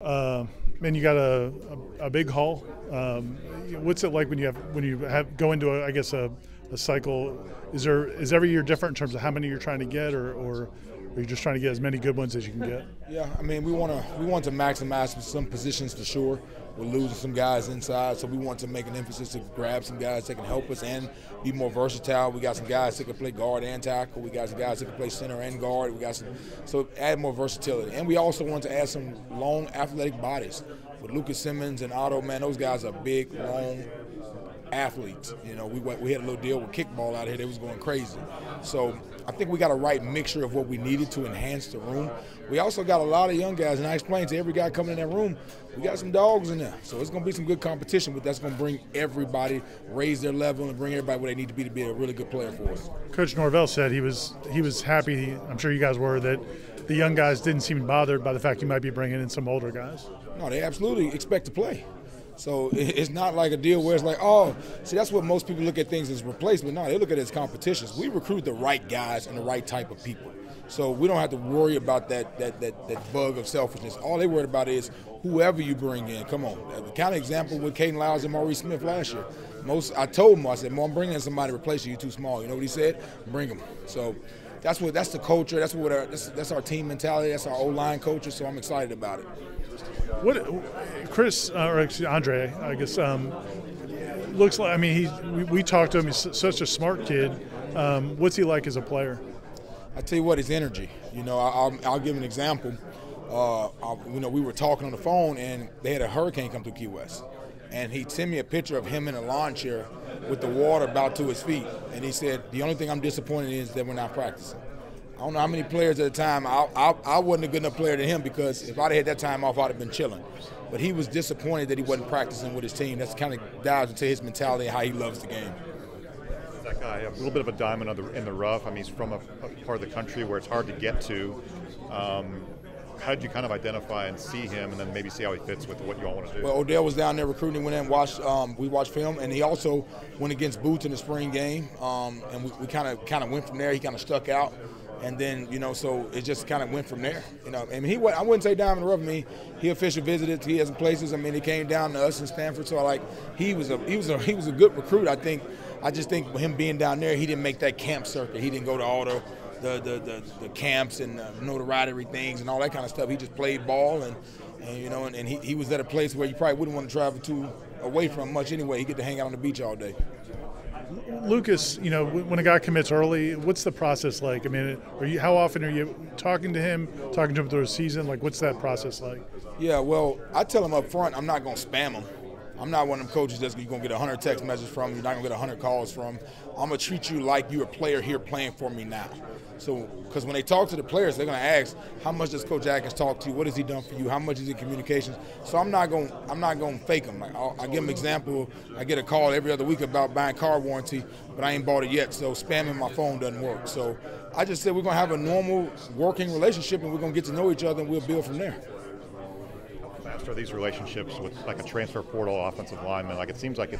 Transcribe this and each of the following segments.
Man, you got a big haul. What's it like when you have go into a cycle? Is every year different in terms of how many you're trying to get, or are you just trying to get as many good ones as you can get? Yeah, I mean we want to maximize some positions for sure. We're losing some guys inside, so we want to make an emphasis to grab some guys that can help us and be more versatile. We got some guys that can play guard and tackle. We got some guys that can play center and guard. So add more versatility. And we also want to add some long athletic bodies. With Lucas Simmons and Otto, man, those guys are big, long athletes. You know, we had a little deal with kickball out here. They was going crazy. So I think we got a right mixture of what we needed to enhance the room. We also got a lot of young guys, and I explained to every guy coming in that room, we got some dogs in there. So it's going to be some good competition, but that's going to bring everybody, raise their level, and bring everybody where they need to be a really good player for us. Coach Norvell said he was happy, I'm sure you guys were, that the young guys didn't seem bothered by the fact you might be bringing in some older guys. No, they absolutely expect to play. So it's not like a deal where it's like, oh, see, that's what most people look at things as replacement. No, they look at it as competitions. We recruit the right guys and the right type of people. So we don't have to worry about that bug of selfishness. All they worried about is whoever you bring in. Come on. The kind of example with Caden Lyles and Maurice Smith last year. I told him, I said, I'm bringing in somebody to replace you. You're too small. You know what he said? Bring him. So that's the culture. That's our team mentality. That's our O-line culture. So I'm excited about it. Chris, or actually Andre, I guess, looks like, I mean, we talked to him. He's such a smart kid. What's he like as a player? I tell you what, his energy. You know, I'll give an example. We were talking on the phone, and they had a hurricane come through Key West. And he sent me a picture of him in a lawn chair with the water about to his feet. And he said, the only thing I'm disappointed in is that we're not practicing. I don't know how many players at the time, I wasn't a good enough player than him, because if I'd had that time off, I'd have been chilling. But he was disappointed that he wasn't practicing with his team. That's kind of dives into his mentality and how he loves the game. That guy, a little bit of a diamond in the rough. I mean, he's from a part of the country where it's hard to get to. How did you kind of identify and see him, and then maybe see how he fits with what you all want to do? Well, Odell was down there recruiting, went in and watched. We watched film, and he also went against Boots in the spring game, and we kind of went from there. He kind of stuck out. And then, so it just kind of went from there. I mean, I wouldn't say diamond in the rough. I mean, he officially visited. He has some places. I mean, he came down to us in Stanford. So he was a good recruit. I just think him being down there, he didn't make that camp circuit. He didn't go to all the camps and notoriety things and all that kind of stuff. He just played ball, and he was at a place where you probably wouldn't want to travel away from much anyway. He get to hang out on the beach all day. Lucas, when a guy commits early, what's the process like? I mean, how often are you talking to him through the season? Like, what's that process like? Yeah, well, I tell him up front, I'm not going to spam him. I'm not one of them coaches that's going to get 100 text messages from. You're not going to get 100 calls from. I'm going to treat you like you're a player here playing for me now. So, because when they talk to the players, they're going to ask, how much does Coach Atkins talk to you? What has he done for you? How much is in communications? So I'm not going to fake them. Like, I give them an example. I get a call every other week about buying car warranty, but I ain't bought it yet. So spamming my phone doesn't work. So I just said we're going to have a normal working relationship, and we're going to get to know each other, and we'll build from there. After these relationships with like a transfer portal offensive lineman, like it seems like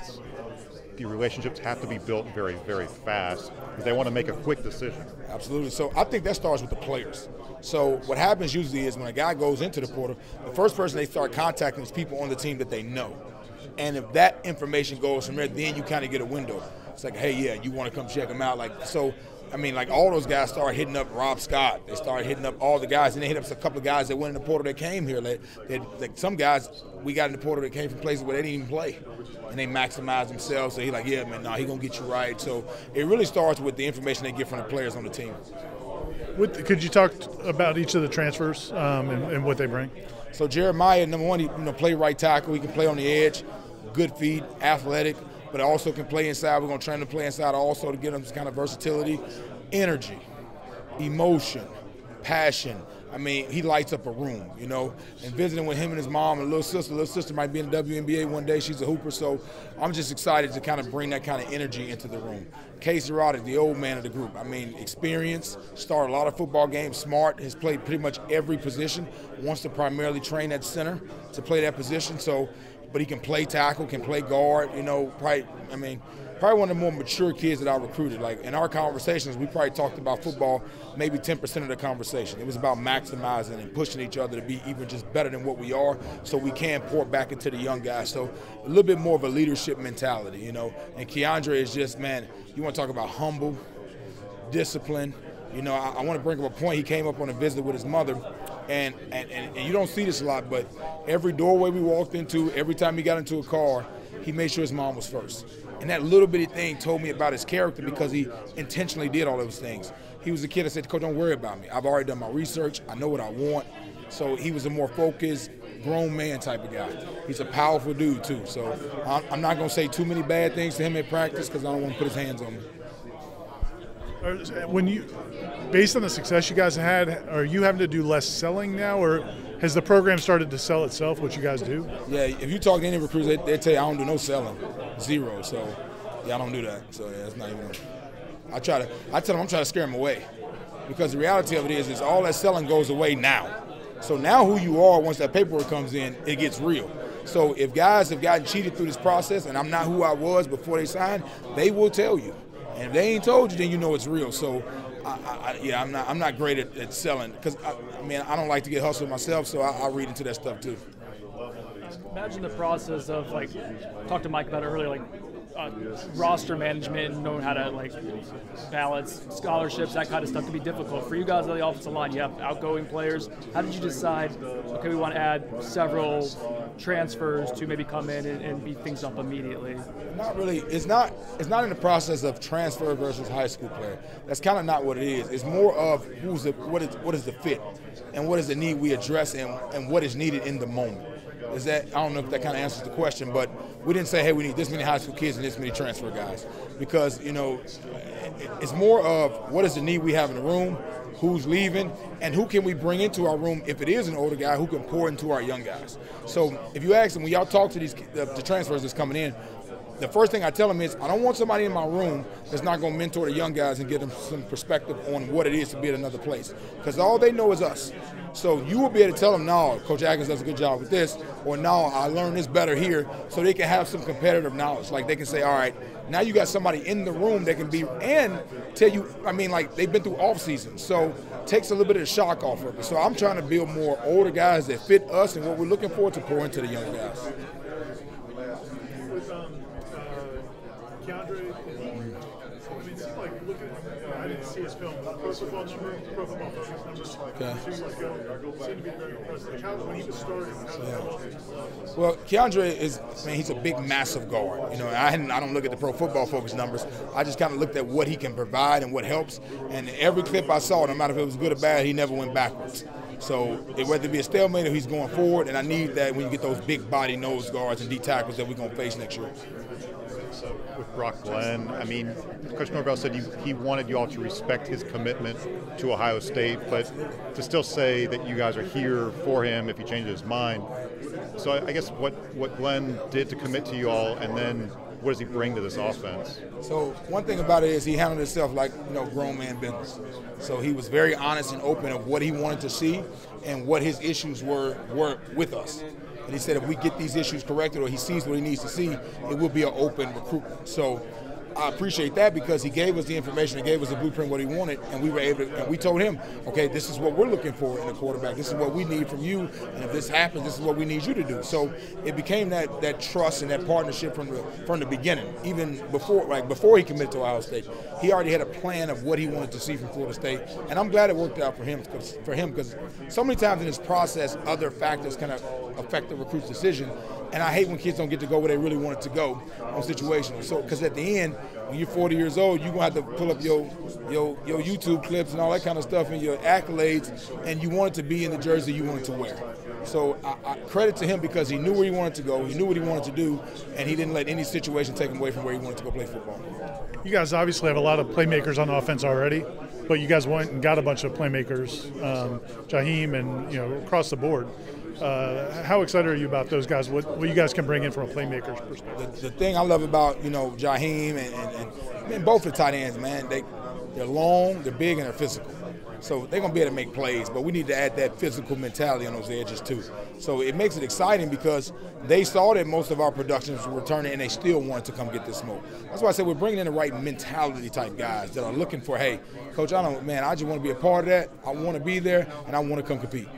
the relationships have to be built very, very fast because they want to make a quick decision. Absolutely. So I think that starts with the players. So what happens usually is when a guy goes into the portal, the first person they start contacting is people on the team that they know. And if that information goes from there, then you kind of get a window. It's like, hey, yeah, you want to come check them out. All those guys started hitting up Rob Scott. They started hitting up all the guys, and they hit up a couple of guys that went in the portal that came here. Like some guys we got in the portal that came from places where they didn't even play, and they maximized themselves. So he's like, yeah, man, he gonna get you right. So it really starts with the information they get from the players on the team. Could you talk about each of the transfers and what they bring? So Jeremiah, number one, he play right tackle. He can play on the edge, good feet, athletic, but also can play inside. We're going to train him to play inside also to get him some kind of versatility, energy, emotion, passion. I mean, he lights up a room, and visiting with him and his mom and little sister might be in the WNBA one day. She's a hooper, so I'm just excited to kind of bring that kind of energy into the room. Casey Roddick, the old man of the group. I mean, experience, started a lot of football games, smart, has played pretty much every position, wants to primarily train at center to play that position. So, but he can play tackle, can play guard, probably one of the more mature kids that I recruited. Like in our conversations, we probably talked about football maybe 10% of the conversation. It was about maximizing and pushing each other to be even just better than what we are, so we can pour back into the young guys. So a little bit more of a leadership mentality, you know. And Keandre is just, man, you want to talk about humble, discipline. You know, I want to bring up a point. He came up on a visit with his mother, and you don't see this a lot, but every doorway we walked into, every time he got into a car, he made sure his mom was first. And that little bitty thing told me about his character because he intentionally did all those things. He was a kid that said, Coach, don't worry about me. I've already done my research. I know what I want. So he was a more focused, grown man type of guy. He's a powerful dude, too. So I'm not going to say too many bad things to him in practice because I don't want to put his hands on me. When you, based on the success you guys had, are you having to do less selling now, or has the program started to sell itself, what you guys do? Yeah, if you talk to any recruiters, they tell you I don't do no selling, zero. So, yeah, I don't do that. So, yeah, it's not even. I tell them I'm trying to scare them away, because the reality of it is all that selling goes away now. So now who you are, once that paperwork comes in, it gets real. So if guys have gotten cheated through this process, and I'm not who I was before they signed, they will tell you. And if they ain't told you, then you know it's real. So, I'm not great at selling, because I don't like to get hustled myself. So I read into that stuff too. Imagine the process of, like, talked to Mike about it earlier, like roster management, knowing how to, like, balance scholarships, that kind of stuff can be difficult. For you guys on the offensive line, you have outgoing players. How did you decide, okay, we want to add several transfers to maybe come in and beat things up immediately? Not really. It's not in the process of transfer versus high school player. That's kind of not what it is. It's more of what is the fit, and what is the need we address, and what is needed in the moment. Is that, I don't know if that kind of answers the question, but we didn't say, hey, we need this many high school kids and this many transfer guys, because, you know, it's more of what is the need we have in the room, who's leaving, and who can we bring into our room if it is an older guy who can pour into our young guys. So if you ask them, when y'all talk to the transfers that's coming in, the first thing I tell them is, I don't want somebody in my room that's not going to mentor the young guys and give them some perspective on what it is to be at another place, because all they know is us. So you will be able to tell them, no, Coach Atkins does a good job with this, or no, I learned this better here, so they can have some competitive knowledge. Like, they can say, all right, now you got somebody in the room that can be, and tell you, like, they've been through off season, so takes a little bit of the shock off of it. So I'm trying to build more older guys that fit us and what we're looking for to pour into the young guys. Keandre, it seemed like I didn't see his film, Pro Football Focus numbers 2 years ago seemed to be very impressive. When he was starting, Well, Keandre he's a big, massive guard. You know, I don't look at the Pro Football Focus numbers. I just kind of looked at what he can provide and what helps. And every clip I saw, no matter if it was good or bad, he never went backwards. So whether it be a stalemate or he's going forward, and I need that when you get those big body nose guards and D tackles that we're going to face next year. With Brock Glenn, Coach Norvell said he wanted you all to respect his commitment to Ohio State, but to still say that you guys are here for him if he changes his mind. So I guess what Glenn did to commit to you all, and then what does he bring to this offense? So one thing about it is he handled himself like, grown man business. So he was very honest and open of what he wanted to see and what his issues were with us. And he said if we get these issues corrected, or he sees what he needs to see, it will be an open recruitment. So I appreciate that, because he gave us the information, he gave us the blueprint, what he wanted, and we were able to, and we told him, okay, this is what we're looking for in a quarterback. This is what we need from you, and if this happens, this is what we need you to do. So it became that trust and that partnership from the beginning. Even before he committed to Ohio State, he already had a plan of what he wanted to see from Florida State, and I'm glad it worked out for him because so many times in this process, other factors kind of affect the recruit's decision. And I hate when kids don't get to go where they really wanted to go on situational. So, because at the end, when you're 40 years old, you're going to have to pull up your YouTube clips and all that kind of stuff and your accolades, and you want it to be in the jersey you wanted to wear. So I credit to him, because he knew where he wanted to go, he knew what he wanted to do, and he didn't let any situation take him away from where he wanted to go play football. You guys obviously have a lot of playmakers on offense already, but you guys went and got a bunch of playmakers, Jaheim and across the board. How excited are you about those guys? What you guys can bring in from a playmaker's perspective? The thing I love about Jaheim and both the tight ends, man, they're long, they're big, and they're physical. So they're going to be able to make plays, but we need to add that physical mentality on those edges too. So it makes it exciting because they saw that most of our productions were returning and they still wanted to come get this smoke. That's why I said we're bringing in the right mentality type guys that are looking for, hey, coach, I just want to be a part of that. I want to be there and I want to come compete.